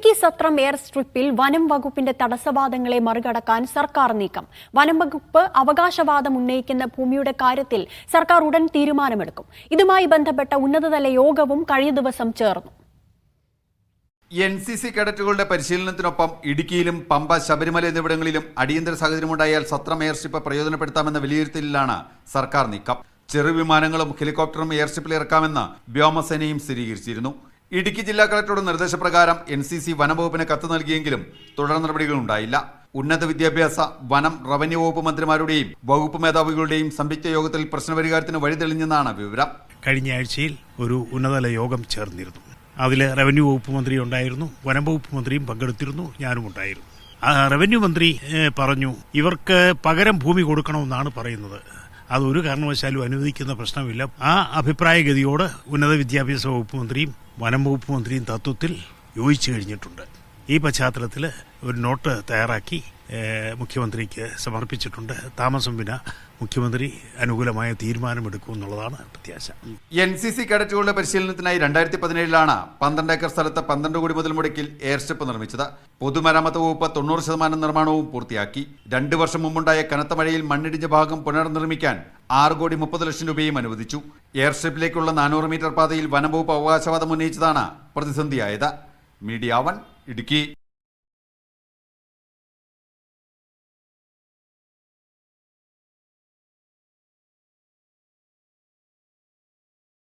ഇടുക്കി സത്രം air സ്ട്രിപ്പിൽ വനം വകുപ്പിന്റെ തടസ്സവാദങ്ങളെ മറികടക്കാൻ സർക്കാർ നീക്കം. വനം വകുപ്പ് അവകാശവാദം ഉന്നയിക്കുന്ന ഭൂമിയുടെ കാര്യത്തിൽ സർക്കാർ ഉടൻ തീരുമാനമെടുക്കും. ഇതുമായി ബന്ധപ്പെട്ട ഉന്നതതല യോഗവും കഴിഞ്ഞ ദിവസം ചേർന്നു. NCC കേഡറ്റുകളുടെ പരിശീലനത്തിനൊപ്പം ഇടുക്കിയിലും പമ്പ, ശബരിമല എന്നിവിടങ്ങളിലും അടിയന്തര സാഹചര്യമുണ്ടായാൽ സത്രം എയർസ്ട്രിപ്പ് പ്രയോജനപ്പെടുത്താമെന്ന വിലയിരുത്തലിലാണ് സർക്കാർ നീക്കം. ചെറുവിമാനങ്ങളും ഹെലികോപ്റ്ററും എയർസ്ട്രിപ്പിൽ ഇറക്കാമെന്ന് വ്യോമസേനയും സ്ഥിരീകരിച്ചിരുന്നു. ഇടുക്കി ജില്ലാ കളക്ടറുടെ നിർദ്ദേശപ്രകാരം NCC വനംവകുപ്പിന് കത്ത് നൽകിയെങ്കിലും തുടർ നടപടികളുണ്ടായില്ല. ഉന്നത വിദ്യാഭ്യാസ, വനം, റവന്യൂ വകുപ്പ് മന്ത്രിമാരുടെയും വകുപ്പ് മേധാവികളുടെയും സംയുക്ത യോഗത്തിൽ പ്രശ്നപരിഹാരത്തിന് വഴി തെളിഞ്ഞെന്നാണ് വിവരം. കഴിഞ്ഞ ആഴ്ചയിൽ ഒരു ഉന്നതതല യോഗം ചേർന്നിരുന്നു. അതിൽ റവന്യൂ വകുപ്പ് മന്ത്രി ഉണ്ടായിരുന്നു, വനം വകുപ്പ് മന്ത്രിയും പങ്കെടുത്തിരുന്നു, ഞാനും ഉണ്ടായിരുന്നു. റവന്യൂ മന്ത്രി പറഞ്ഞു, ഇവർക്ക് പകരം ഭൂമി കൊടുക്കണമെന്നാണ് പറയുന്നത്. അതൊരു കാരണവശാലും അനുവദിക്കുന്ന പ്രശ്നമില്ല. ആ അഭിപ്രായഗതിയോട് ഉന്നത വിദ്യാഭ്യാസ വകുപ്പ് മന്ത്രിയും വനം വകുപ്പ് മന്ത്രിയും തത്വത്തിൽ യോജിച്ചു കഴിഞ്ഞിട്ടുണ്ട്. ഈ പശ്ചാത്തലത്തിൽ ഒരു നോട്ട് തയ്യാറാക്കി മുഖ്യമന്ത്രിക്ക് സമർപ്പിച്ചിട്ടുണ്ട്. താമസം വിന മുഖ്യമന്ത്രി അനുകൂലമായ തീരുമാനമെടുക്കുമെന്നുള്ളതാണ് പ്രത്യാശ. NCC കേഡറ്റുകളുടെ പരിശീലനത്തിനായി 2017 12 ഏക്കർ സ്ഥലത്ത് 12 കോടി മുതൽ മുടക്കിൽ എയർസ്ട്രിപ്പ് നിർമ്മിച്ചത്. പൊതുമരാമത്ത് വകുപ്പ് 90% നിർമ്മാണവും പൂർത്തിയാക്കി. 2 വർഷം മുമ്പുണ്ടായ കനത്ത മഴയിൽ മണ്ണിടിഞ്ഞ ഭാഗം പുനർനിർമ്മിക്കാൻ 6,30,00,000 രൂപയും അനുവദിച്ചു. എയർസ്ട്രിപ്പിലേക്കുള്ള 400 മീറ്റർ പാതയിൽ വനം വകുപ്പ് അവകാശവാദം ഉന്നയിച്ചതാണ് പ്രതിസന്ധിയായത്. മീഡിയ 1 ഇടുക്കി.